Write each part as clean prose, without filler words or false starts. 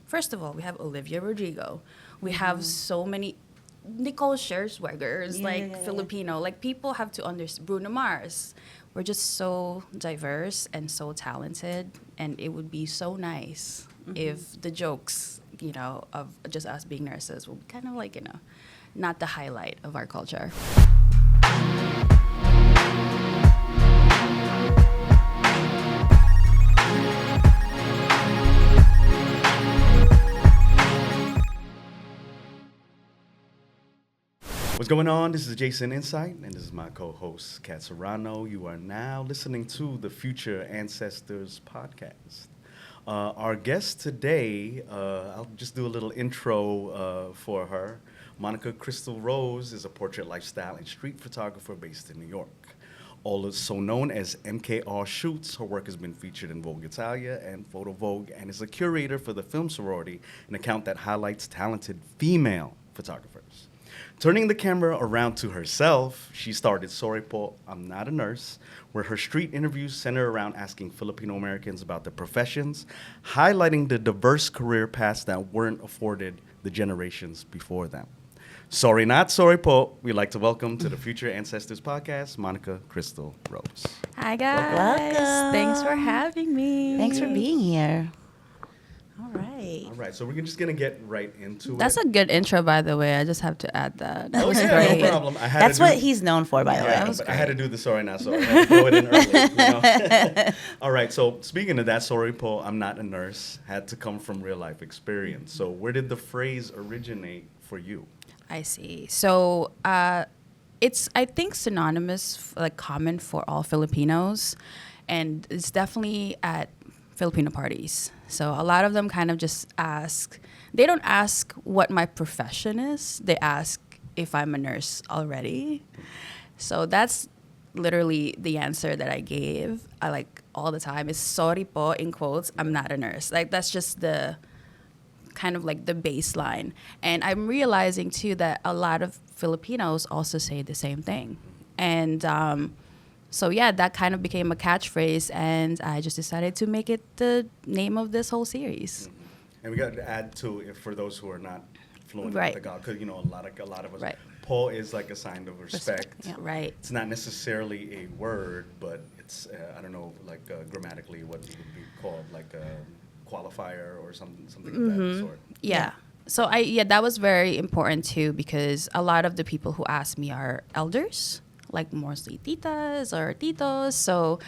first of all, we have Olivia Rodrigo. We have so many Nicole Scherzinger, Filipino. Like, people have to understand Bruno Mars. We're just so diverse and so talented, and it would be so nice if the jokes, of just us being nurses will be kind of like, not the highlight of our culture. What's going on? This is Jason Insight, and this is my co-host, Kat Serrano. You are now listening to the Future Ancestors podcast. Our guest today, I'll just do a little intro for her. Monica Krystle Rose is a portrait, lifestyle, and street photographer based in New York. Also known as MKR Shoots, her work has been featured in Vogue Italia and Photo Vogue, and is a curator for the Film Sorority, an account that highlights talented female photographers. Turning the camera around to herself, she started Sorry Po, I'm Not a Nurse, where her street interviews center around asking Filipino Americans about their professions, highlighting the diverse career paths that weren't afforded the generations before them. Sorry Not Sorry Po, we'd like to welcome to the Future Ancestors podcast, Monica Krystle Rose. Hi, guys. Welcome. Thanks for having me. Thanks for being here. All right. All right, so we're just going to get right into That's it. a good intro, by the way. I just have to add that. That was Yeah, great. no problem. That's what he's known for, by the way. I had to do the Sorry Not Sorry. I had to throw it in early. All right, so speaking of that, Sorry Po, I'm Not a Nurse, had to come from real life experience. So where did the phrase originate for you? I see. So it's, I think, synonymous, like common for all Filipinos. And it's definitely at Filipino parties. So a lot of them kind of just ask, they don't ask what my profession is. They ask if I'm a nurse already. So that's literally the answer that I gave. I like all the time is sorry po, in quotes, I'm not a nurse. Like, that's just the kind of like the baseline. And I'm realizing too that a lot of Filipinos also say the same thing. And so yeah, that kind of became a catchphrase, and I just decided to make it the name of this whole series. And we got to add to it for those who are not fluent in Tagalog, because a lot of us. Po is like a sign of respect. Yeah. Right. It's not necessarily a word, but it's I don't know, like grammatically what it would be called, like a qualifier or something of that sort. Yeah. So that was very important too, because a lot of the people who ask me are elders, like mostly titas or titos. So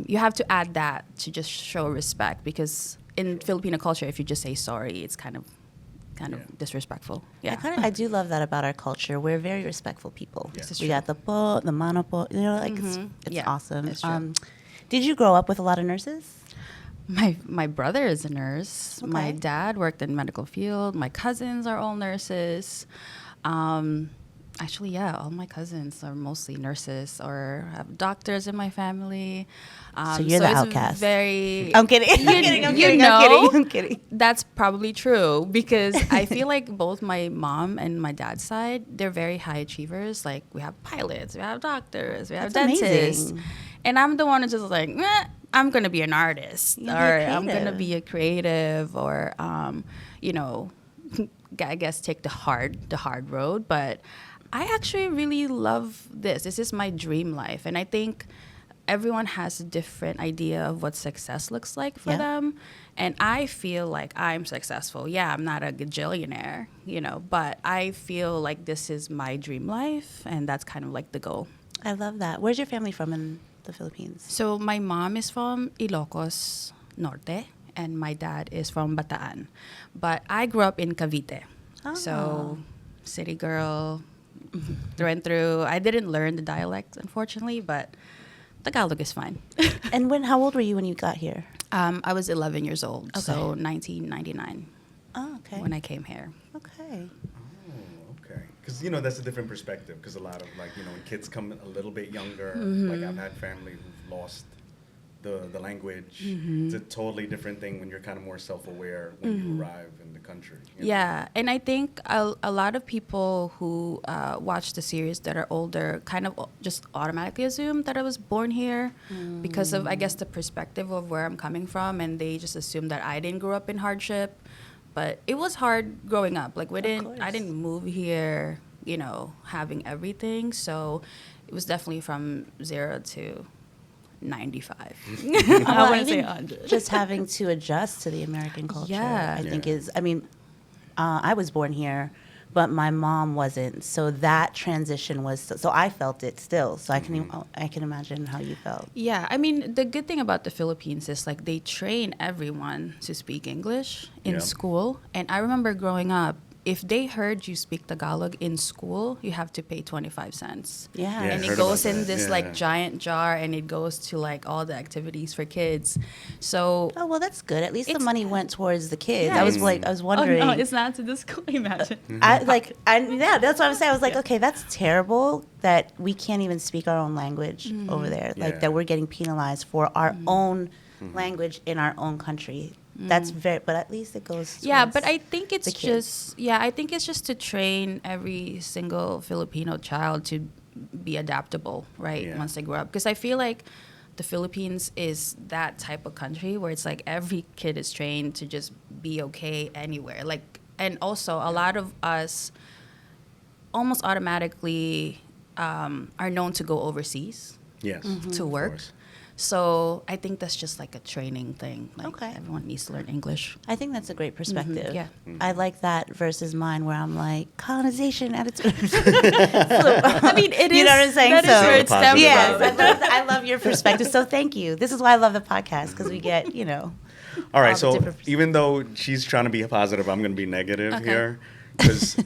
you have to add that to just show respect, because in Filipino culture, if you just say sorry, it's kind of disrespectful. Yeah. I do love that about our culture. We're very respectful people. Yeah. We got the po, the mano po. It's awesome. It's true. Did you grow up with a lot of nurses? My brother is a nurse. Okay. My dad worked in medical field. My cousins are all nurses. Actually, all my cousins are mostly nurses or have doctors in my family. So you're the outcast. I'm kidding. I'm kidding. That's probably true, because I feel like both my mom and my dad's side, they're very high achievers. Like, we have pilots, we have doctors, we have That's dentists. amazing. And I'm the one who's just like, I'm going to be an artist, or I'm going to creative. be a creative, or, I guess take the hard road. But I actually really love this. This is my dream life. And I think everyone has a different idea of what success looks like for them. And I feel like I'm successful. Yeah, I'm not a gajillionaire, but I feel like this is my dream life. And that's kind of like the goal. I love that. Where's your family from in the Philippines? So my mom is from Ilocos Norte, and my dad is from Bataan. But I grew up in Cavite. So city girl, through and through. I didn't learn the dialect, unfortunately, but Tagalog is fine. And how old were you when you got here? I was 11 years old, Okay. so 1999 Okay. when I came here. Okay. Okay, because that's a different perspective. Because a lot of when kids come a little bit younger, like I've had family who've lost the language. It's a totally different thing when you're kind of more self-aware when you arrive in the country. Yeah, and I think a lot of people who watch the series that are older kind of just automatically assume that I was born here because of, I guess, the perspective of where I'm coming from, and they just assume that I didn't grow up in hardship. but it was hard growing up. Like I course. didn't move here, having everything. So it was definitely from 0 to 95. I Well, wouldn't say even 100. just having to adjust to the American culture, Yeah. I think Yeah. is. I mean, I was born here, but my mom wasn't. So that transition was. So I felt it still. So I can imagine how you felt. Yeah, I mean, the good thing about the Philippines is like they train everyone to speak English in Yeah. school. And I remember growing up, if they heard you speak Tagalog in school, you have to pay 25 cents. Yeah. Yeah, And I heard it goes about in that. this Yeah. like giant jar and it goes to like all the activities for kids. So Oh well, that's good. At least the It's- money went towards the kids. Yeah, I was it's- I was oh wondering. no, it's not to the school. Imagine. Yeah, that's what I'm saying. I was like, okay, that's terrible that we can't even speak our own language over there. Yeah. Like that we're getting penalized for our own language in our own country. That's but at least it goes. Yeah, towards but I think it's the kids. I think it's just to train every single Filipino child to be adaptable, right? Yeah. Once they grow up, because I feel like the Philippines is that type of country where it's like every kid is trained to just be okay anywhere. Like, and also a lot of us almost automatically are known to go overseas Yes. to Of work. course. So I think that's just like a training thing. Like Okay. everyone needs to learn English. I think that's a great perspective. yeah. I like that versus mine where I'm like colonization at its. I mean, it You is. know what I'm saying? That is So- where it stems Positive Yes, from. I love your perspective. So thank you. This is why I love the podcast because we get All right, all the so different even though she's trying to be positive, I'm going to be negative Okay. here because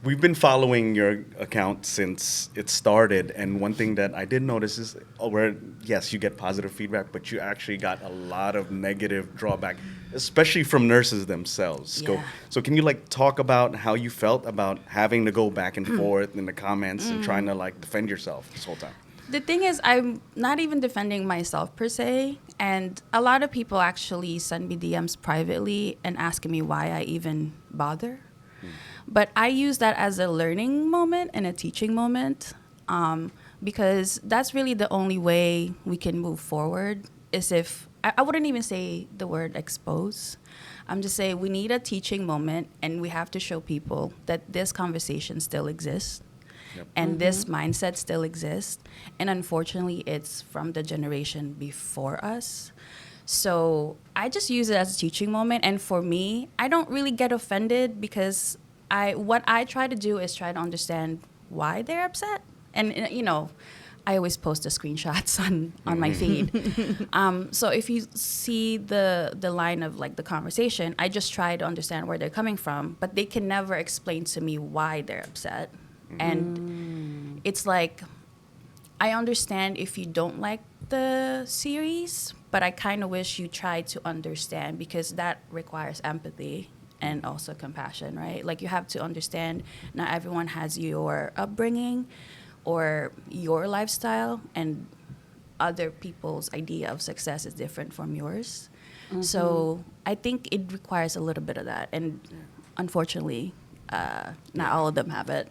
we've been following your account since it started, and one thing that I did notice is where yes, you get positive feedback, but you actually got a lot of negative drawback, especially from nurses themselves. Yeah. So can you like talk about how you felt about having to go back and forth in the comments and trying to like defend yourself this whole time? The thing is, I'm not even defending myself per se. And a lot of people actually send me DMs privately and asking me why I even bother. But I use that as a learning moment and a teaching moment because that's really the only way we can move forward is if, I wouldn't even say the word expose. I'm just saying we need a teaching moment and we have to show people that this conversation still exists. Yep. And this mindset still exists. And unfortunately, it's from the generation before us. So I just use it as a teaching moment. And for me, I don't really get offended because what I try to do is try to understand why they're upset. And, I always post the screenshots on my feed. So if you see the line of like the conversation, I just try to understand where they're coming from. But they can never explain to me why they're upset. And it's like, I understand if you don't like the series, but I kind of wish you tried to understand because that requires empathy and also compassion, right? Like you have to understand not everyone has your upbringing or your lifestyle, and other people's idea of success is different from yours. So I think it requires a little bit of that. And unfortunately, not all of them have it.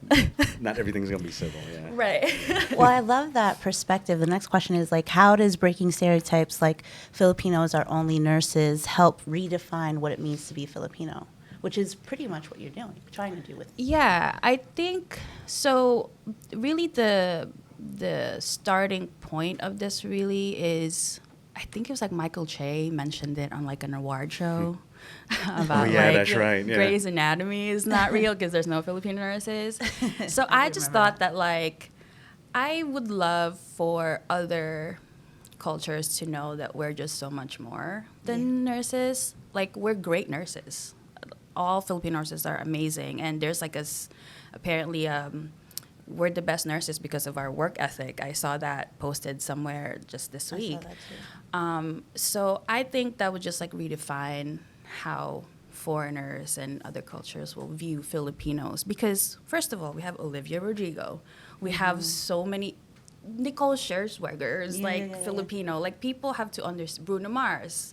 Not everything's going to be civil, yeah. Right. Well, I love that perspective. The next question is like, how does breaking stereotypes like Filipinos are only nurses help redefine what it means to be Filipino? Which is pretty much what you're doing, trying to do with. Yeah, I think so. Really, the starting point of this really is, I think it was like Michael Che mentioned it on like an award show about yeah, like that's right, yeah. Grey's Anatomy is not real because there's no Filipino nurses. So I just thought that like I would love for other cultures to know that we're just so much more than nurses. Like we're great nurses. All Filipino nurses are amazing, and there's like apparently we're the best nurses because of our work ethic. I saw that posted somewhere just this week. I saw that too. So I think that would just like redefine how foreigners and other cultures will view Filipinos. Because first of all, we have Olivia Rodrigo. We have so many Nicole Scherzinger is Filipino. Like people have to understand Bruno Mars.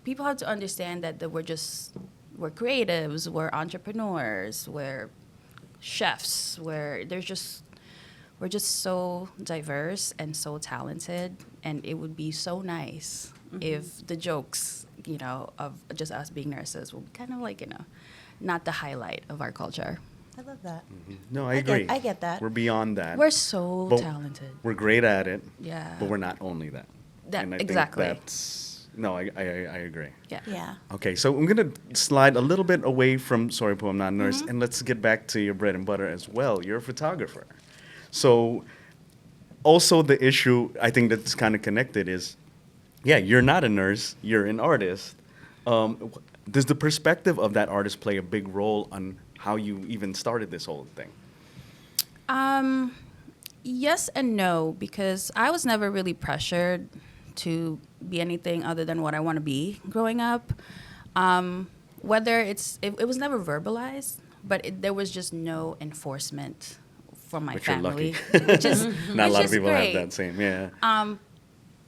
People have to understand that we're creatives, we're entrepreneurs, we're chefs, we're just so diverse and so talented, and it would be so nice if the jokes of just us being nurses will be kind of like, not the highlight of our culture. I love that. No, I agree. I get that. We're beyond that. We're so But talented. We're great at it. Yeah. But we're not only that. And I think Exactly. I agree. Yeah. Yeah. Okay, so I'm going to slide a little bit away from Sorry Po, I'm Not a Nurse, and let's get back to your bread and butter as well. You're a photographer. So also the issue, I think that's kind of connected is, yeah, you're not a nurse, you're an artist. Does the perspective of that artist play a big role on how you even started this whole thing? Yes and no, because I was never really pressured to be anything other than what I want to be growing up. Whether it was never verbalized, but there was just no enforcement from my But you're family, lucky. which is Not a lot of is people great. have that same, yeah.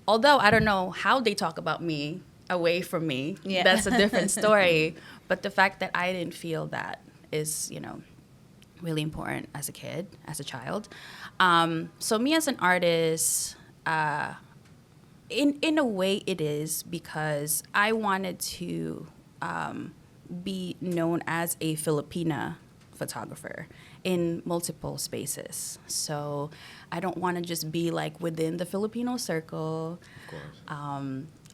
Although I don't know how they talk about me away from me, Yeah. that's a different story. But the fact that I didn't feel that is, really important as a kid, as a child. So me as an artist, in a way it is because I wanted to be known as a Filipina photographer in multiple spaces. So I don't want to just be like within the Filipino circle. Of course.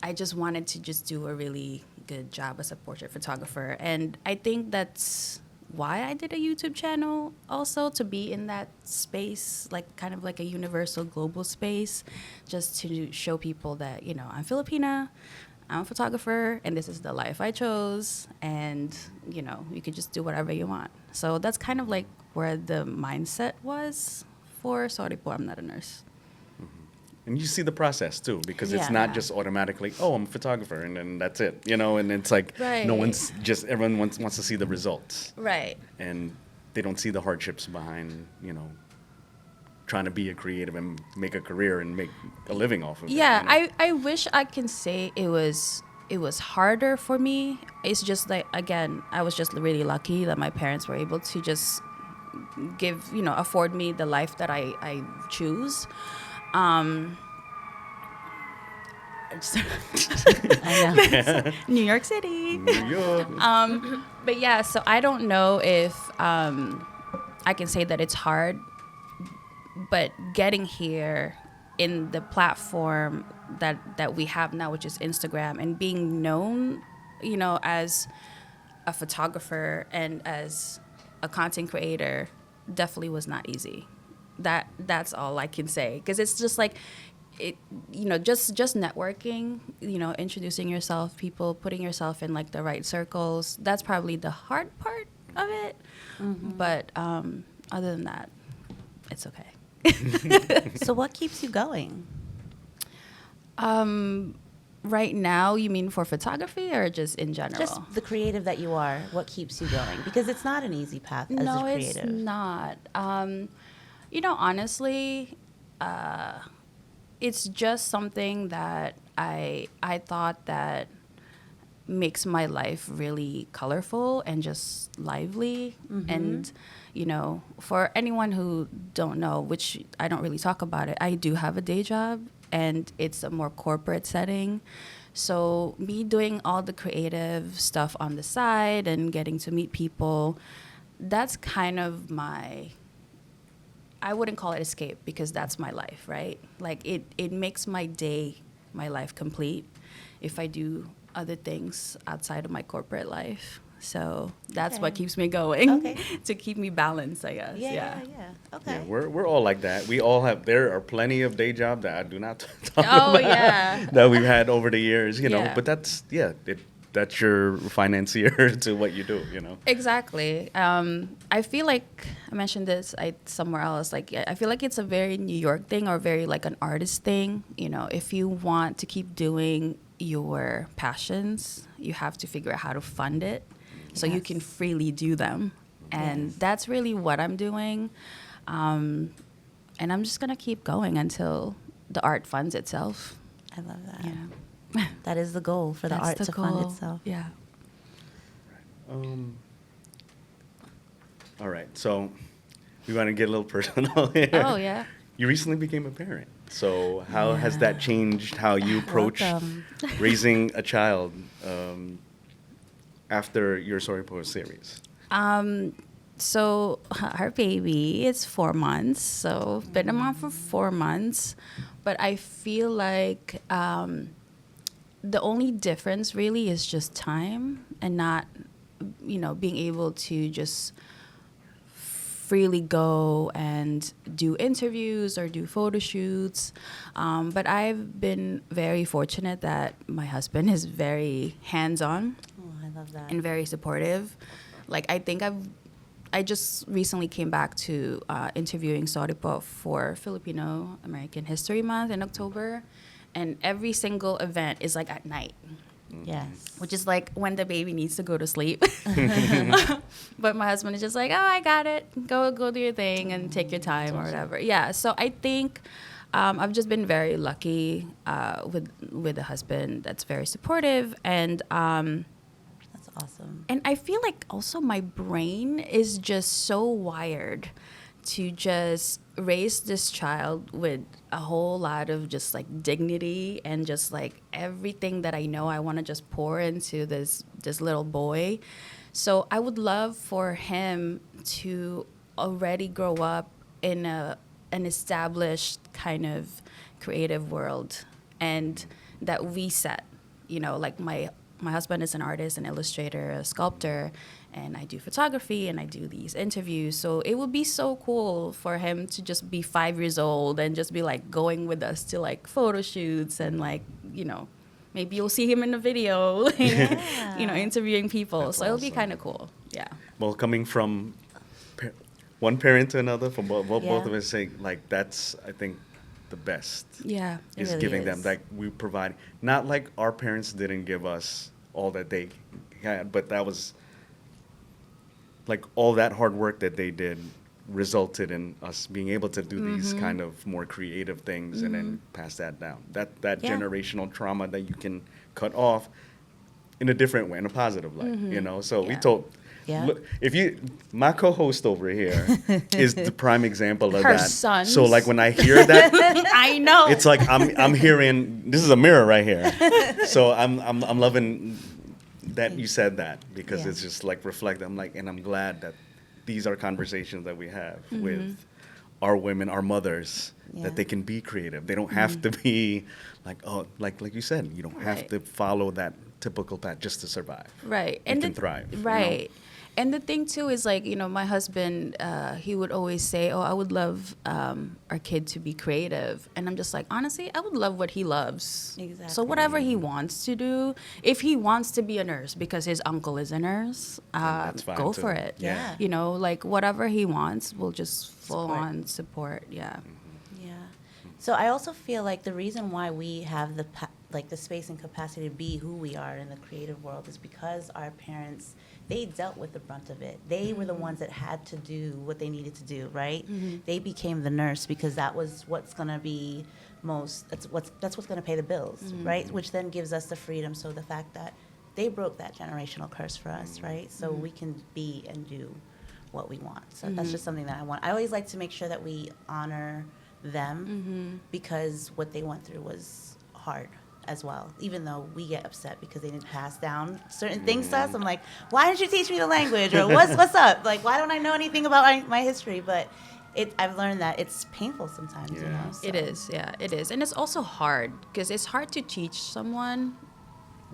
I just wanted to just do a really good job as a portrait photographer. And I think that's why I did a YouTube channel also, to be in that space, like kind of like a universal global space, just to show people that, I'm Filipina, I'm a photographer, and this is the life I chose. And, you can just do whatever you want. So that's kind of like where the mindset was for Sorry Po, I'm Not a Nurse. And you see the process too, because it's Yeah. not Yeah. just automatically, oh, I'm a photographer, and then that's it, and it's like Right. everyone wants to see the results, Right. and they don't see the hardships behind, trying to be a creative and make a career and make a living off of it. Yeah, I wish I can say it was harder for me. It's just like, again, I was just really lucky that my parents were able to just afford me the life that I choose. I know. New York City. New York. But yeah, so I don't know if I can say that it's hard, but getting here in the platform that we have now, which is Instagram, and being known, as a photographer and as a content creator definitely was not easy. That's all I can say, because it's just like it, just networking, introducing yourself, people, putting yourself in like the right circles. That's probably the hard part of it. Mm-hmm. But other than that, it's okay. So what keeps you going? Right now, you mean for photography or just in general? Just the creative that you are. What keeps you going? Because it's not an easy path as a creative. It's not. Honestly, it's just something that I thought that makes my life really colorful and just lively. Mm-hmm. And, for anyone who don't know, which I don't really talk about it, I do have a day job, and it's a more corporate setting. So me doing all the creative stuff on the side and getting to meet people, that's kind of I wouldn't call it escape, because that's my life, right? Like it makes my life complete if I do other things outside of my corporate life. So that's what keeps me going, to keep me balanced, I guess. Yeah. Okay. Yeah, we're all like that. We all have. There are plenty of day jobs that I do not talk Oh, about yeah. that we've had over the years, Yeah. But that's that's your financier to what you do, Exactly. I feel like I mentioned this somewhere else. Like, I feel like it's a very New York thing, or very like an artist thing. If you want to keep doing your passions, you have to figure out how to fund it, so you can freely do them. And that's really what I'm doing. And I'm just gonna keep going until the art funds itself. I love that. Yeah. That is the goal, for the art to fund itself. Yeah. All right, so we want to get a little personal here. Oh, yeah. you recently became a parent. So how has that changed how you approach Welcome. raising a child after your Storypoint series? So our baby is 4 months. So been a mom for 4 months, but I feel like the only difference really is just time and not, being able to just freely go and do interviews or do photo shoots. But I've been very fortunate that my husband is very hands-on Oh, I love that. and very supportive. Like I just recently came back to interviewing Soripo for Filipino American History Month in October, and every single event is like at night, Yes. which is like when the baby needs to go to sleep. But my husband is just like, oh, I got it. Go do your thing and take your time or whatever. Yeah. So I think I've just been very lucky with a husband that's very supportive, and That's awesome. and I feel like also my brain is just so wired to just raise this child with a whole lot of just like dignity and just like everything that I know I want to just pour into this little boy. So I would love for him to already grow up in an established kind of creative world, and that we set, like my husband is an artist, an illustrator, a sculptor, and I do photography and I do these interviews. So it would be so cool for him to just be 5 years old and just be like going with us to like photo shoots and like, maybe you'll see him in the video, like, interviewing people. That's so it'll be awesome. kind of cool. Yeah. Well, coming from one parent to another, from both Yeah. of us saying, like, that's, I think, the best. Yeah. It Is really giving them, is. like, we provide, not like our parents didn't give us all that they had, but that was, like, all that hard work that they did resulted in us being able to do these kind of more creative things and then pass that down. That Yeah. generational trauma that you can cut off in a different way, in a positive light, So we Yeah. told, Yeah. look, my co-host over here is the prime example of Her that. sons. So like when I hear that, I know. it's like I'm hearing, this is a mirror right here. So I'm loving that you said that, because Yeah. it's just like reflect. I'm like, and I'm glad that these are conversations that we have with our women, our mothers, Yeah. that they can be creative. They don't have to be like, oh, like you said, you don't have Right. to follow that typical path just to survive. Right. You can thrive. Right. And the thing too is like, my husband, he would always say, oh, I would love our kid to be creative. And I'm just like, honestly, I would love what he loves. Exactly. So whatever he wants to do, if he wants to be a nurse because his uncle is a nurse, that's fine, go too. for it. Yeah. Like whatever he wants, we'll just full Support. on support. Yeah. Yeah. So I also feel like the reason why we have the space and capacity to be who we are in the creative world is because our parents, they dealt with the brunt of it. They were the ones that had to do what they needed to do, right? They became the nurse because that was what's going to be that's what's going to pay the bills, right? Which then gives us the freedom. So the fact that they broke that generational curse for us, right? So we can be and do what we want. So that's just something that I want. I always like to make sure that we honor them because what they went through was hard as well, even though we get upset because they didn't pass down certain things to us. I'm like, why didn't you teach me the language, or what's up? Like, why don't I know anything about my history? But I've learned that it's painful sometimes, Yeah. so. It is. Yeah, it is. And it's also hard because it's hard to teach someone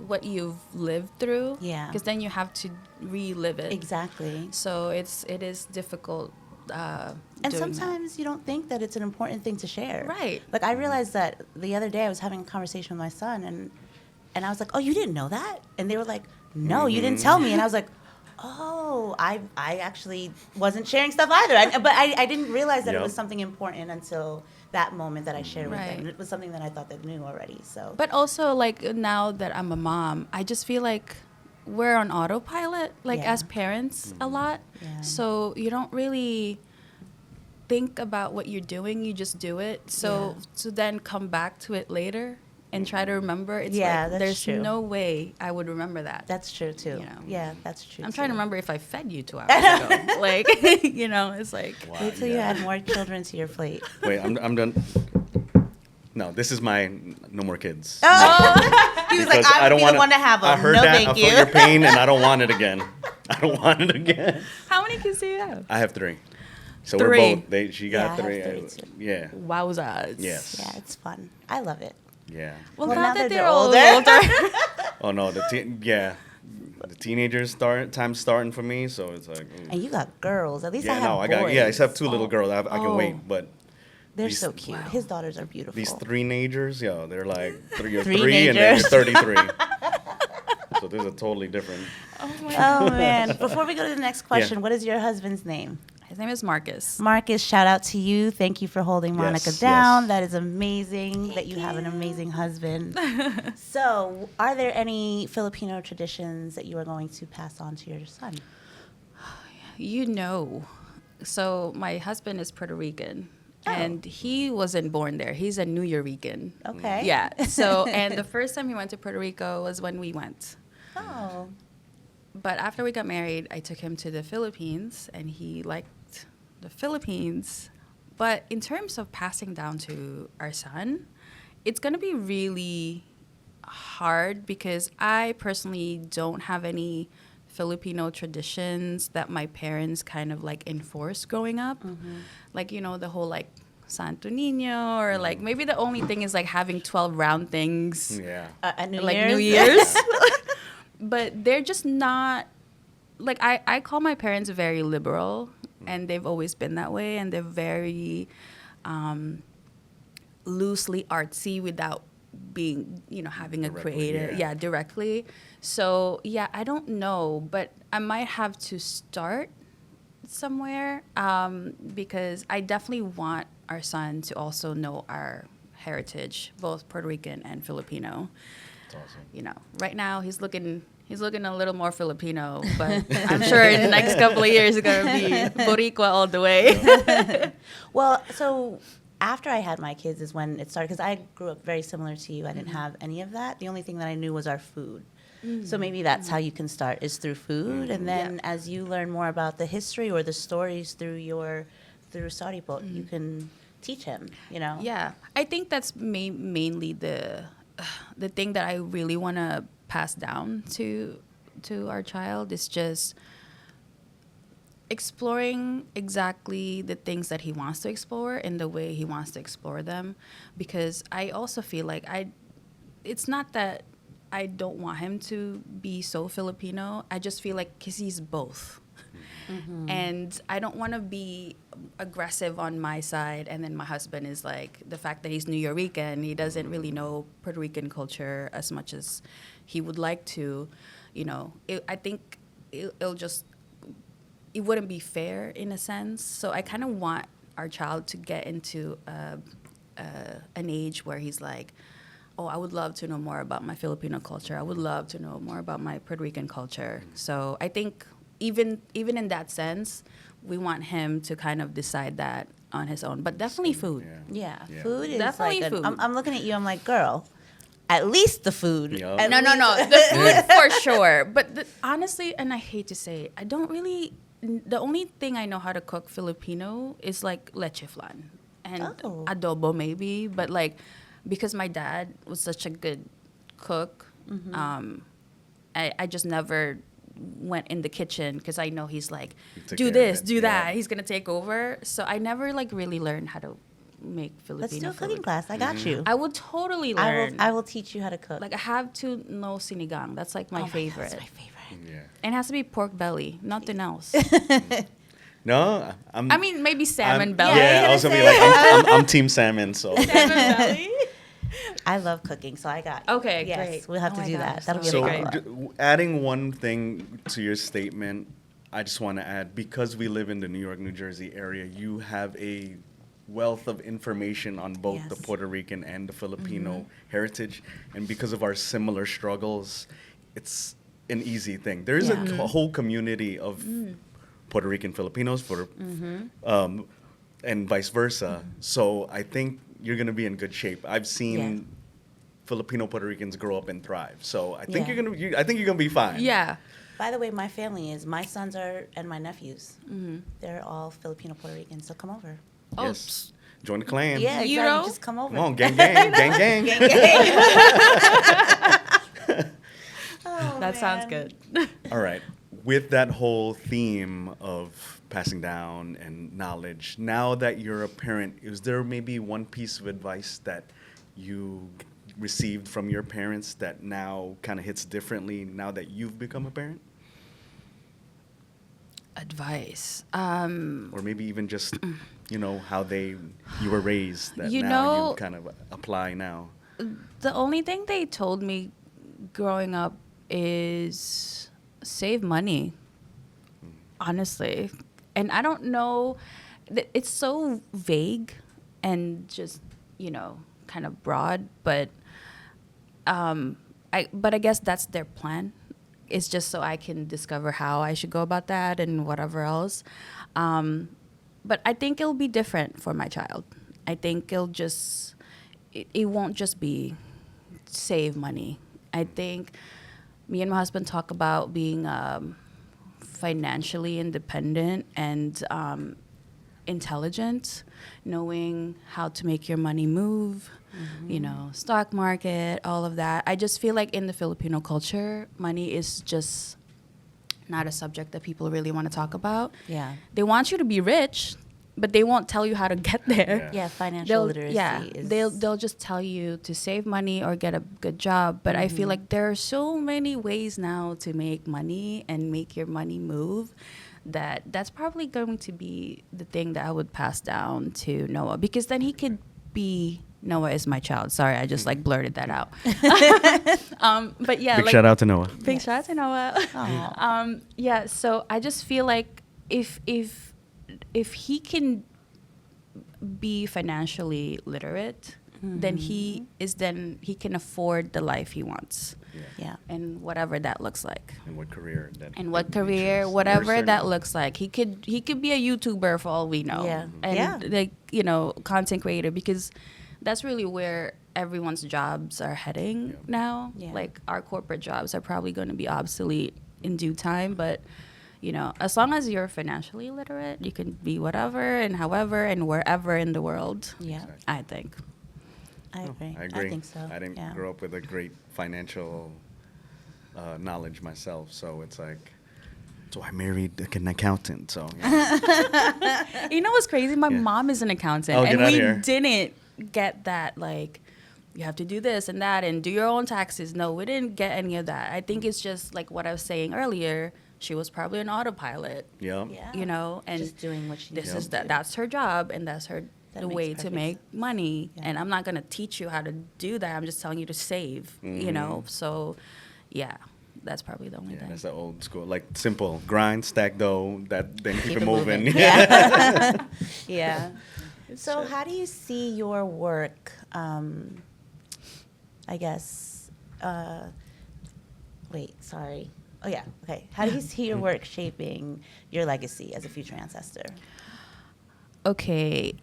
what you've lived through. Yeah. Because then you have to relive it. Exactly. So it is difficult. And doing sometimes you don't think that it's an important thing to share. Right. Like, I realized that the other day I was having a conversation with my son, and I was like, oh, you didn't know that? And they were like, no, you didn't tell me. And I was like, oh, I actually wasn't sharing stuff either. But I didn't realize that it Yep. was something important until that moment that I shared with Right. them. It was something that I thought they knew already. So. But also, like, now that I'm a mom, I just feel like we're on autopilot, like, Yeah. as parents a lot. Yeah. So you don't really think about what you're doing, you just do it. So Yeah. to then come back to it later, and try to remember, it's Yeah, like that's there's true. no way I would remember that. That's true too. You know. Yeah, that's true. I'm trying to too. remember if I fed you 2 hours ago. Like, it's like, Wow, Wait till you yeah. add more children to your plate. Wait, I'm done. No, this is my no more kids. Oh, he was like, Because I would be wanna- the one to have them. I heard No, that. thank I you. felt your pain, and I don't want it again. I don't want it again. how many kids do you have? I have 3. So 3. we're both. She Yeah, got I 3. have 3 too. Yeah. Wowzers. Yes. Yeah, it's fun. I love it. Yeah. Well, Well, now now that that they're they're all older. older. Oh no, the teenagers time's starting for me, so it's like. Ooh. And you got girls. At least I Yeah, have no, boys. I got. Yeah, I just have 2 little Oh. girls. I can Oh. wait, but They're these- so cute. Wow. His daughters are beautiful. these 3-nagers, yo, they're like 3 or 3, Three-nagers. and then you're 33. So there's a totally different. Oh my Oh man! Before we go to the next question, what is your husband's name? His name is Marcus. Marcus, shout out to you. Thank you for holding Monica Yes, down. yes. That is amazing that you have an amazing husband. So, are there any Filipino traditions that you are going to pass on to your son? So my husband is Puerto Rican. Oh. And he wasn't born there. He's a New Yorican. Okay. Yeah. So, and the first time he went to Puerto Rico was when we went. Oh. But after we got married, I took him to the Philippines, and he liked the Philippines. But in terms of passing down to our son, it's going to be really hard because I personally don't have any Filipino traditions that my parents kind of like enforced growing up. Like, the whole like Santo Niño, or like maybe the only thing is like having 12 round things. Yeah. At New Like Year's? New Year's. But they're just not, like, I call my parents very liberal, and they've always been that way, and they're very loosely artsy without being, having a Directly, creative, yeah. directly. So, yeah, I don't know, but I might have to start somewhere, because I definitely want our son to also know our heritage, both Puerto Rican and Filipino. That's awesome. Right now he's looking a little more Filipino, but I'm sure in the next couple of years it's gonna be Boricua all the way. Well, so after I had my kids is when it started, because I grew up very similar to you. I didn't have any of that. The only thing that I knew was our food. So maybe that's how you can start, is through food, and then as you learn more about the history or the stories through Storybook, you can teach him. Yeah, I think that's mainly the thing that I really want to pass down to our child is just exploring exactly the things that he wants to explore in the way he wants to explore them, because I also feel like it's not that I don't want him to be so Filipino. I just feel like 'cause he's both. And I don't want to be aggressive on my side, and then my husband is like, the fact that he's New Yorican, he doesn't really know Puerto Rican culture as much as he would like to. I think it wouldn't be fair in a sense. So I kind of want our child to get into an age where he's like, oh, I would love to know more about my Filipino culture. I would love to know more about my Puerto Rican culture. So I think even in that sense, we want him to kind of decide that on his own. But definitely food. Yeah, Yeah. food is Definitely like food. I'm looking at you. I'm like, girl, at least the food. Yup. At No, least- the food for sure. But honestly, and I hate to say it, I don't really. The only thing I know how to cook Filipino is like leche flan and Oh. adobo maybe. But like, because my dad was such a good cook, I just never went in the kitchen because I know he's like, You took do care of this, it. do Yeah. that. He's gonna take over. So I never like really learned how to make Filipino Let's do a cooking food. class. I got you. I would totally I learn. will. I will teach you how to cook. Like I have to know sinigang. That's like my Oh God, favorite. that's my favorite. Yeah. And it has to be pork belly, nothing else. No, I mean, maybe salmon I'm- belly. Yeah, I was gonna be like, I'm team salmon, so. Salmon belly. I love cooking, so I got. Okay, yes, great. we'll have Oh to my do gosh, that. That'll be that So, would a be follow-up. adding one thing to your statement, I just want to add, because we live in the New York, New Jersey area, you have a wealth of information on both the Yes. Puerto Rican and the Filipino heritage, and because of our similar struggles, it's an easy thing. There is Yeah. a whole community of Puerto Rican Filipinos and vice versa. So I think you're gonna be in good shape. I've seen Filipino Puerto Ricans grow up and thrive. So I think Yeah. I think you're gonna be fine. Yeah. By the way, my family is my sons are and my nephews. They're all Filipino Puerto Ricans, so come over. Oh, Yes. Join the clan. Yeah, You exactly. know? Just come over. Come on, gang, gang, gang, gang. Oh, that sounds man. good. All right. With that whole theme of passing down and knowledge, now that you're a parent, is there maybe one piece of advice that you received from your parents that now kind of hits differently now that you've become a parent? Advice. Or maybe even just, how you were raised that You now know- you kind of apply now. The only thing they told me growing up is save money. Honestly. And I don't know, it's so vague and just, kind of broad, but I guess that's their plan. It's just so I can discover how I should go about that and whatever else. But I think it'll be different for my child. I think it won't just be save money. I think me and my husband talk about being financially independent and intelligent, knowing how to make your money move, stock market, all of that. I just feel like in the Filipino culture, money is just not a subject that people really want to talk about. Yeah. They want you to be rich, but they won't tell you how to get there. Yeah, financial literacy is... They'll just tell you to save money or get a good job. But I feel like there are so many ways now to make money and make your money move that's probably going to be the thing that I would pass down to Noah, because then he could be... Noah is my child. Sorry, I just blurted that out. But yeah, Big shout out to Noah. Big shout out to Noah. Aw. Yeah, so I just feel like if he can be financially literate, then he can afford the life he wants, Yeah. and whatever that looks like. And what career? Whatever Nurse or that not? looks like. He could be a YouTuber for all we know. Yeah. And Yeah. content creator, because that's really where everyone's jobs are heading now. Yeah. Like our corporate jobs are probably going to be obsolete in due time, but as long as you're financially literate, you can be whatever and however and wherever in the world. Yeah. I think. I agree. I agree. I think so. I didn't Yeah. grow up with a great financial knowledge myself, so it's like, so I married an accountant. So You know what's crazy? My Yeah. mom is an accountant, Oh, and get out we here. didn't get that. Like, you have to do this and that, and do your own taxes. No, we didn't get any of that. I think it's just like what I was saying earlier. She was probably an autopilot, yeah. Yeah. and Just doing what she this needs is to that. do. That's her job, and that's her That the makes way to perfect make sense. money. Yeah. And I'm not gonna teach you how to do that. I'm just telling you to save. So yeah, that's probably the only Yeah, thing. that's the old school, like simple grind, stack dough, that then keep it it moving. moving. Yeah. Yeah. So true. how do you see your work, I guess, wait, sorry. Oh, yeah, okay. How do you see your work shaping your legacy as a future ancestor? Okay,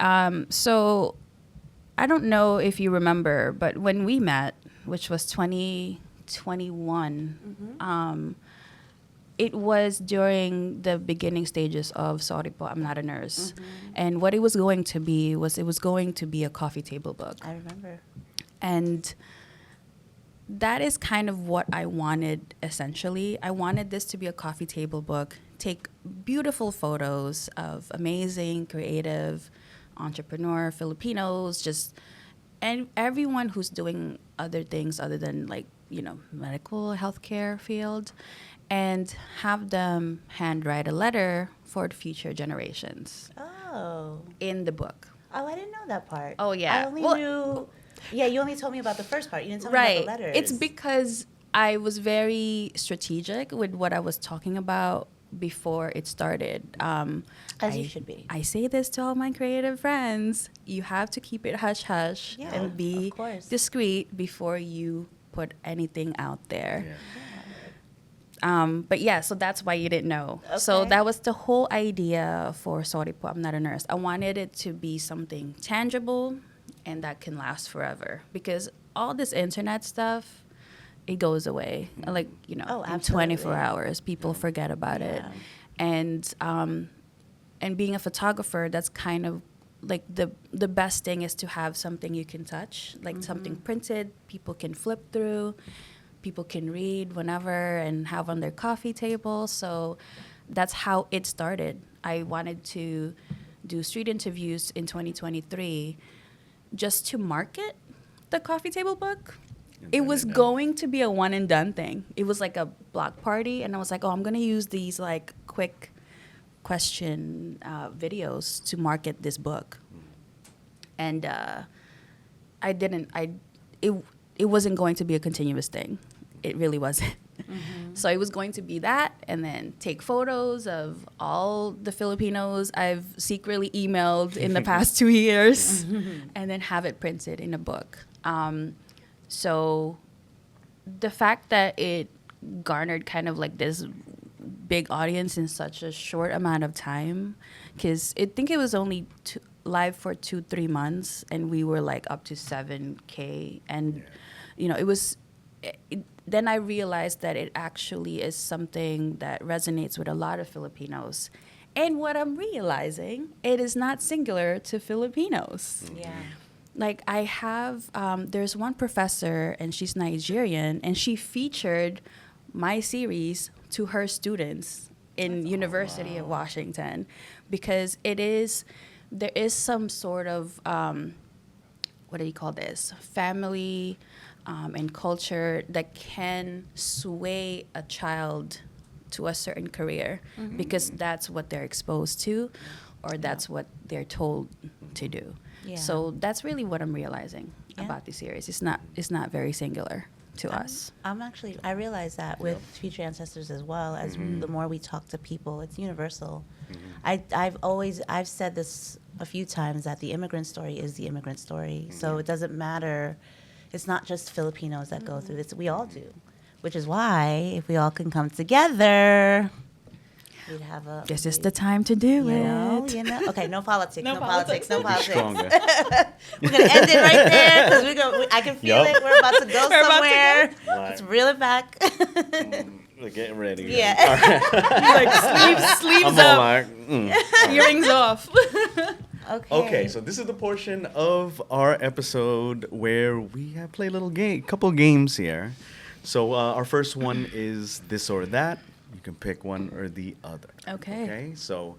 so I don't know if you remember, but when we met, which was 2021, it was during the beginning stages of Sorry Po, I'm Not a Nurse. And what it was going to be was it was going to be a coffee table book. I remember. And that is kind of what I wanted, essentially. I wanted this to be a coffee table book, take beautiful photos of amazing, creative, entrepreneur Filipinos, and everyone who's doing other things other than medical healthcare field, and have them handwrite a letter for the future generations Oh. in the book. Oh, I didn't know that part. Oh, yeah. I only Well- knew... Yeah, you only told me about the first part. You didn't tell me about the letters. It's because I was very strategic with what I was talking about before it started. As you should be. I say this to all my creative friends. You have to keep it hush-hush Yeah, and be of course. discreet before you put anything out there. Yeah. But yeah, so that's why you didn't know. So Okay. that was the whole idea for Sorry Po, I'm Not a Nurse. I wanted it to be something tangible and that can last forever. Because all this internet stuff, it goes away. Like, Oh, in absolutely. 24 hours, people forget about it. And being a photographer, that's kind of like the best thing is to have something you can touch, like something printed, people can flip through, people can read whenever and have on their coffee table. So that's how it started. I wanted to do street interviews in 2023 just to market the coffee table book. It was going to be a one and done thing. It was like a block party, and I was like, oh, I'm going to use these like quick question videos to market this book. And it wasn't going to be a continuous thing. It really wasn't. So it was going to be that, and then take photos of all the Filipinos I've secretly emailed in the past 2 years, and then have it printed in a book. So the fact that it garnered kind of like this big audience in such a short amount of time, because I think it was only live for 2-3 months, and we were like up to 7K, and it was. Then I realized that it actually is something that resonates with a lot of Filipinos. And what I'm realizing, it is not singular to Filipinos. Yeah. Like I have, there's one professor, and she's Nigerian, and she featured my series to her students in University of Washington, because there is some sort of, what do you call this, family and culture that can sway a child to a certain career, because that's what they're exposed to, or that's what they're told to do. Yeah. So that's really what I'm realizing about the series. It's not very singular to us. I realize that with Future Ancestors as well, as the more we talk to people, it's universal. I've said this a few times, that the immigrant story is the immigrant story. So it doesn't matter. It's not just Filipinos that go through this. We all do, which is why if we all can come together, we'd have a. This is the time to do it. Okay, no politics, no politics. Stronger. We're gonna end it right there, because I can feel it. We're about to go somewhere. Let's reel it back. We're getting ready. Yeah. Like sleeves I'm all up, like, earrings off. Okay, so this is the portion of our episode where we have played a little couple games here. So our first one is this or that. You can pick one or the other. Okay. So,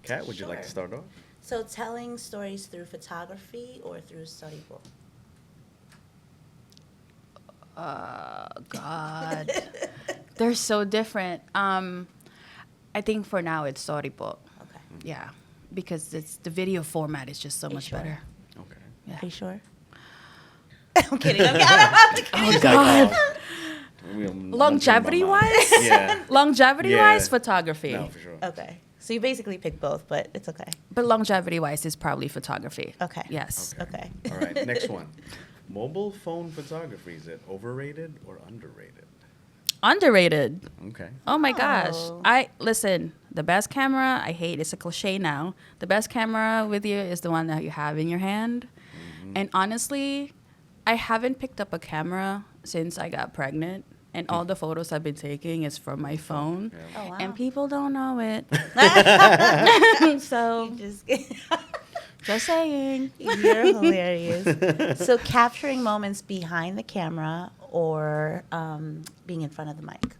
Kat, would you like to start off? So telling stories through photography or through storybook? God. They're so different. I think for now it's storybook. Okay. Yeah. Because the video format is just so much better. Okay. Yeah. Are you sure? I'm kidding. I'm kidding. Oh, God. Longevity Longevity-wise, photography. No, for sure. Okay. So you basically pick both, but it's okay. But longevity-wise is probably photography. Okay. Yes. Okay. All right, next one. Mobile phone photography, is it overrated or underrated? Underrated. Okay. Oh my gosh. Listen, the best camera, I hate, it's a cliche now. The best camera with you is the one that you have in your hand. And honestly, I haven't picked up a camera since I got pregnant. And all the photos I've been taking is from my phone. Yeah. Oh, wow. And people don't know it. So, just saying. You're hilarious. So capturing moments behind the camera or being in front of the mic?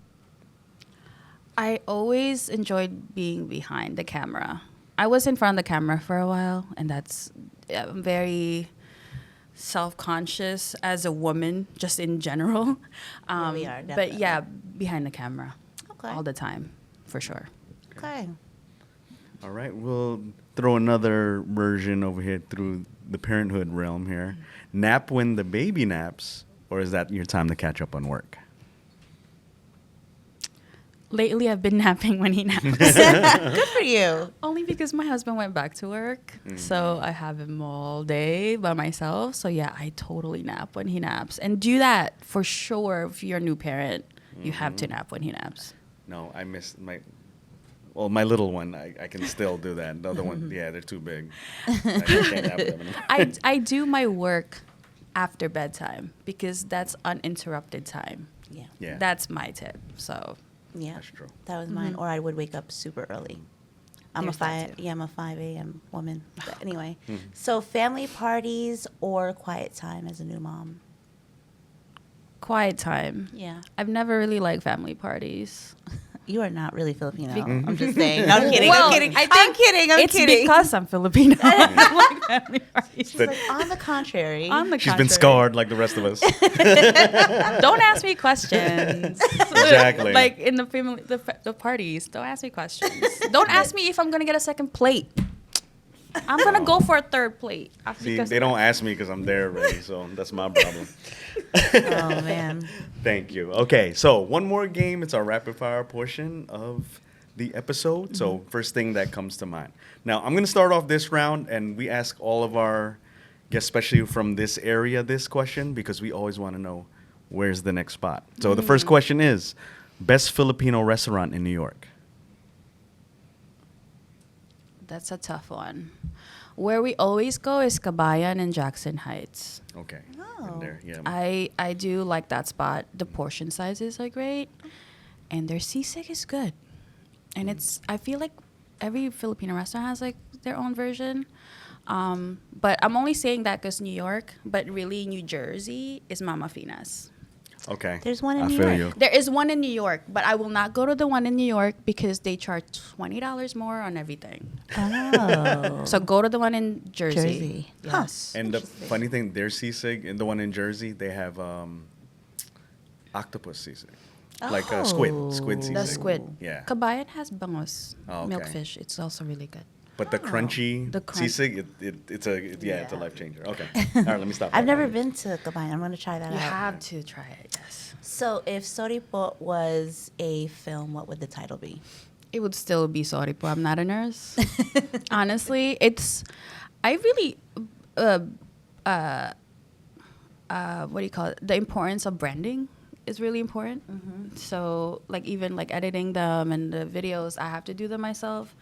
I always enjoyed being behind the camera. I was in front of the camera for a while, and that's very self-conscious as a woman, just in general. Yeah, we are, but definitely. yeah, behind the camera, Okay. all the time, for sure. Okay. All right, we'll throw another version over here through the parenthood realm here. Nap when the baby naps, or is that your time to catch up on work? Lately, I've been napping when he naps. Good for you. Only because my husband went back to work, so I have him all day by myself. So yeah, I totally nap when he naps, and do that for sure. If you're a new parent, you have to nap when he naps. No, I miss my little one. I can still do that. The other one, yeah, they're too big. I can't nap them anymore. I do my work after bedtime because that's uninterrupted time. Yeah. Yeah. That's my tip. So Yeah. That's true. That was mine. Or I would wake up super early. There's that too. I'm a 5 a.m. woman. But anyway, Hmm. so family parties or quiet time as a new mom? quiet time. Yeah. I've never really liked family parties. You are not really Filipino. Mhm. I'm just saying. No, I'm kidding. Well, I'm kidding. I I'm think kidding. I'm it's kidding. because I'm Filipino. I like family parties. She's like, on the contrary. On the She's been contrary. scarred like the rest of us. Don't ask me questions. Exactly. Like in the family, the parties. Don't ask me questions. Don't ask me if I'm gonna get a second plate. I'm gonna go for a third plate. See, because- they don't ask me because I'm there already, so that's my problem. Oh, man. Thank you. Okay, so one more game. It's our rapid fire portion of the episode. So first thing that comes to mind. Now, I'm going to start off this round, and we ask all of our guests, especially from this area, this question, because we always want to know where's the next spot. So the first question is, best Filipino restaurant in New York? That's a tough one. Where we always go is Kabayan and Jackson Heights. Okay. Oh. In there, yeah. I do like that spot. The portion sizes are great, and their sisig is good. And it's I feel like every Filipino restaurant has like their own version. But I'm only saying that because New York, but really New Jersey is Mama Fina's. Okay. There's one in I New feel York. you. There is one in New York, but I will not go to the one in New York because they charge $20 more on everything. Oh. So go to the one in Jersey. Jersey. Huh. Yes. And the funny thing, their sisig, and the one in Jersey, they have octopus sisig. Like squid Oh. sisig. The squid. Yeah. Kabayan has bangos, Oh, okay. milkfish. It's also really good. But the crunchy The crunch- sisig, it's a it's a Yeah. life changer. Okay. All right, let me stop. I've that. never been to Kabayan. I'm going to try that You out. have to try it, yes. So if Soripot was a film, what would the title be? It would still be sorry, but I'm not a nurse. Honestly, I really, what do you call it? The importance of branding is really important. So, like, even like editing them and the videos, I have to do them myself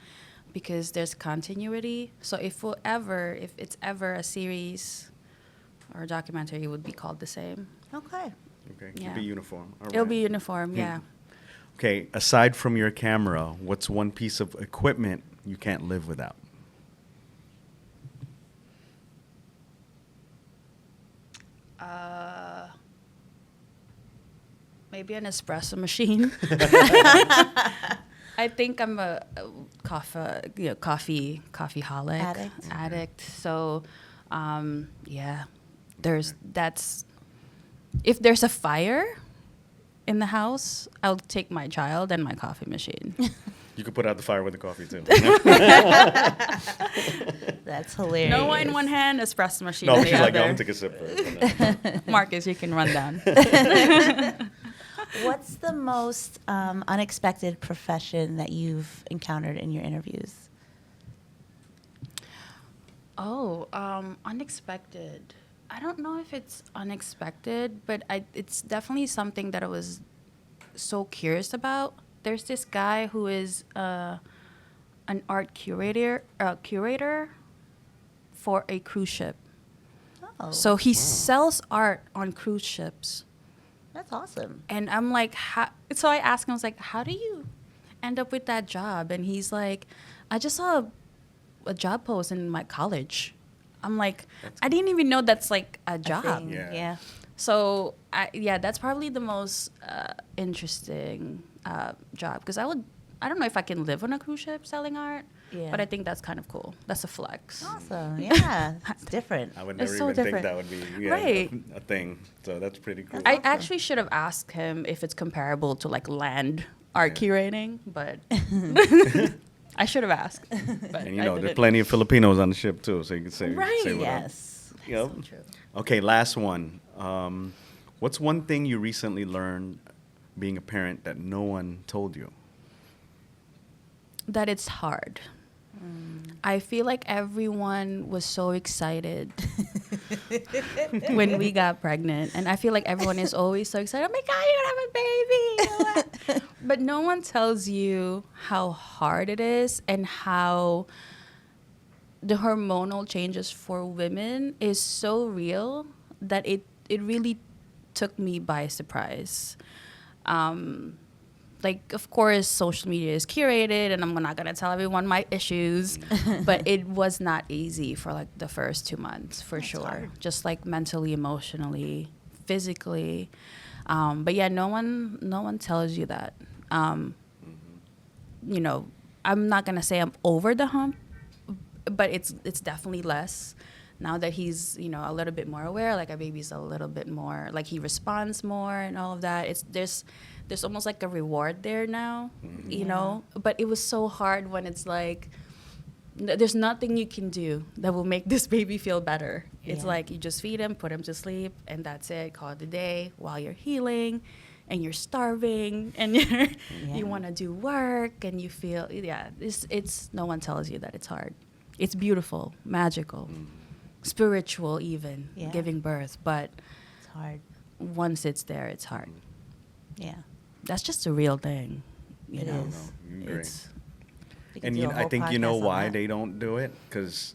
because there's continuity. So if it's ever a series or a documentary, it would be called the same. Okay. Okay. Yeah. It'll be uniform. All It'll right. be uniform, yeah. Okay. Aside from your camera, what's one piece of equipment you can't live without? Maybe an espresso machine. I think I'm a coffee holic addict. So, yeah, if there's a fire in the house, I'll take my child and my coffee machine. You could put out the fire with the coffee too. That's hilarious. No one in one hand, espresso machine No, in she's the like, other. I'm gonna take a sip first. Marcus, you can run down. What's the most unexpected profession that you've encountered in your interviews? Oh, unexpected. I don't know if it's unexpected, but it's definitely something that I was so curious about. There's this guy who is an art curator for a cruise ship. Oh, So he sells art on cruise ships. that's awesome. And I'm like, so I asked him, I was like, how do you end up with that job? And he's like, I just saw a job post in my college. I'm like, I didn't even know that's like a job. Thing. Yeah. Yeah. So that's probably the most interesting job because I don't know if I can live on a cruise ship selling art, Yeah. but I think that's kind of cool. That's a flex. Awesome. Yeah. It's different. I would It's never so even think different. that would be Right. a thing. So that's pretty cool. I actually should have asked him if it's comparable to like land art curating, but I should have asked. But And you I know, there's didn't. plenty of Filipinos on the ship too, so you can say Right. say what up. Yes. Yep. So true. Okay, last one. What's one thing you recently learned being a parent that no one told you? That it's hard. I feel like everyone was so excited when we got pregnant. And I feel like everyone is always so excited. Oh my God, you're going to have a baby. But no one tells you how hard it is and how the hormonal changes for women is so real that it really took me by surprise. Like, of course, social media is curated, and I'm not gonna tell everyone my issues, but it was not easy for like the first 2 months, for That's sure. hard. Just like mentally, emotionally, physically. But yeah, no one tells you that. You know, I'm not gonna say I'm over the hump, but it's definitely less now that he's, you know, a little bit more aware. Like, our baby's a little bit more, like, he responds more and all of that. There's almost like a reward there now, you know. But it was so hard when it's like there's nothing you can do that will make this baby feel better. It's Yeah. like you just feed him, put him to sleep, and that's it. Call it a day while you're healing, and you're starving, and you want to do work, and you feel it's no one tells you that it's hard. It's beautiful, magical, spiritual, even giving birth. But It's hard. once it's there, it's hard. Yeah. That's just a real thing. You It know? is. You agree. It's We could And do a I whole think you know podcast on why that. they don't do it, because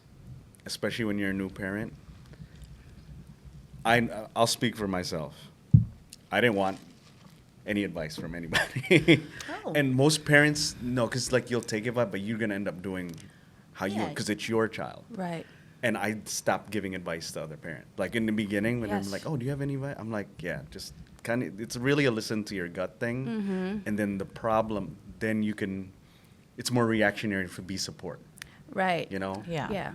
especially when you're a new parent. I'll speak for myself. I didn't want any advice from anybody. Oh. And most parents, no, because like you'll take advice, but you're gonna end up doing how you, Yeah. because it's your child. right. And I stopped giving advice to other parents. Like in the beginning, when Yes. they're like, "Oh, do you have any advice?" I'm like, "Yeah, just kind of." It's really a listen to your gut thing, and then the problem, then you can. It's more reactionary to be support. Right. You know. Yeah. Yeah.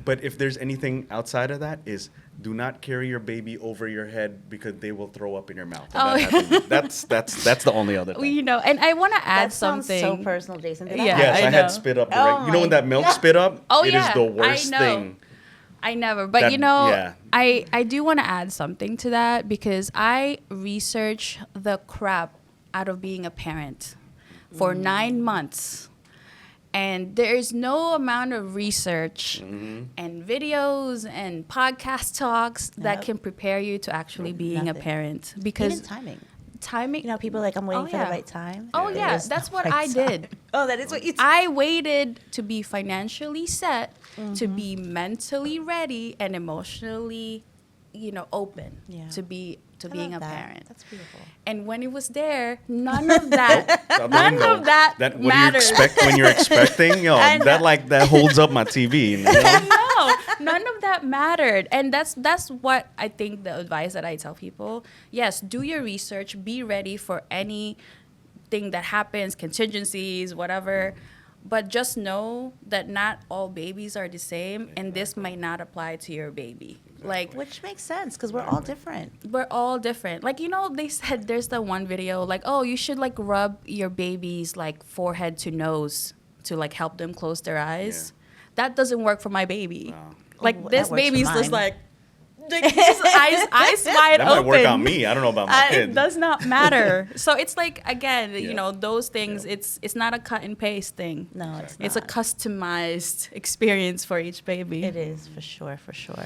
But if there's anything outside of that, is do not carry your baby over your head because they will throw up in your mouth. And that's the only other Well, thing. you know, and I want to add That sounds something. so personal, Jason. Did I Yeah, ask Yes, I I had know. spit up. Oh You know when my that milk God. spit up? Oh, It yeah, is the worst I know. thing. I never, but That- you know, yeah. I do want to add something to that, because I research the crap out of being a parent for 9 months. And there is no amount of research and videos and podcast talks that Nope. can prepare you to actually being a Nothing. parent, because Even timing. timing. You know, people are like, I'm waiting Oh, for yeah. the right time. Oh, Yeah. yeah, There's that's no what right I did. time. Oh, that is what you I waited to be financially set, to be mentally ready, and emotionally, you know, open Yeah. to being a parent. That's beautiful. And when it was there, none of that, Out the none window. of that What do you mattered. expect when you're expecting? Yo, I know. that holds up my TV. You know? No, none of that mattered. And that's what I think the advice that I tell people. Yes, do your research, be ready for anything that happens, contingencies, whatever. But just know that not all babies are the same, and this might not apply to your baby. Like, Which makes sense because we're all different. we're all different. Like, you know, they said there's the one video, like, oh, you should like rub your baby's like forehead to nose to like help them close their eyes. That doesn't work for my baby. No. Like, Oh, this that works for baby's just mine. like just eyes wide That open. might work on me. I don't know about my It kid. does not matter. So it's like, again, you Yeah. know, those things. Yeah. It's not a cut and paste thing. No, it's not. It's a customized experience for each baby. It is, for sure, for sure.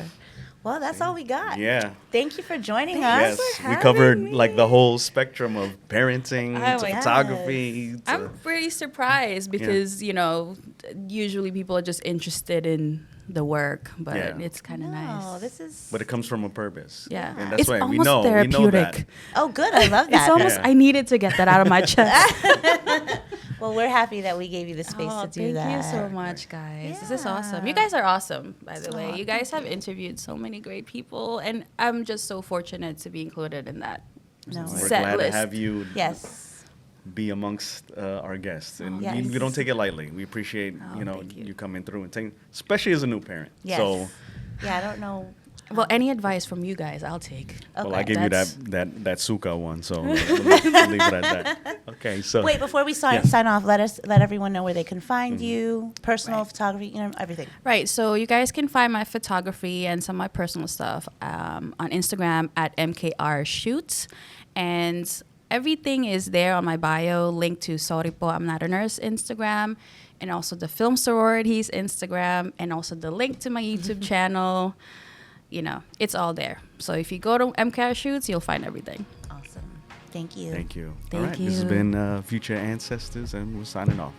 Well, that's all we got. Yeah. Thank you for joining Thanks us. Yes, for we having covered me. like the whole spectrum of parenting Oh to my photography. To, I'm pretty surprised because, you know, usually people are just interested in the work, but Yeah. it's kind of No, nice. this is. but it comes from a purpose. Yeah. and that's It's why we almost know therapeutic. that. Oh, good. I love that. It's almost, Yeah. I needed to get that out of my chest. Well, we're happy that we gave you the space to do thank that. you so much, guys. This is awesome. Yeah. You guys are awesome, by the way. Aw, You guys have interviewed so many great people, and I'm just so fortunate to be included in that. No, We're set glad list. to have you Yes. be amongst our guests, and Yes. we don't take it lightly. We appreciate Oh, you know thank you. you coming through and taking, especially as a new parent. Yes. So, Yeah, I don't know. Well, any advice from you guys, I'll take. well, I Okay. gave you That's- that Suka one, so we'll leave it at that. Okay, so Wait, before we Yeah. sign off, let everyone know where they can find Mm-hmm. you, personal Right. photography, you know, everything. Right, so you guys can find my photography and some of my personal stuff on Instagram at MKR Shoots. And everything is there on my bio, linked to Sorry Po, I'm Not a Nurse Instagram, and also the Film Sororities Instagram, and also the link to my YouTube channel. You know, it's all there. So if you go to MKR Shoots, you'll find everything. Awesome. Thank you. thank you. Thank All right, this has you. been Future Ancestors, and we're signing off.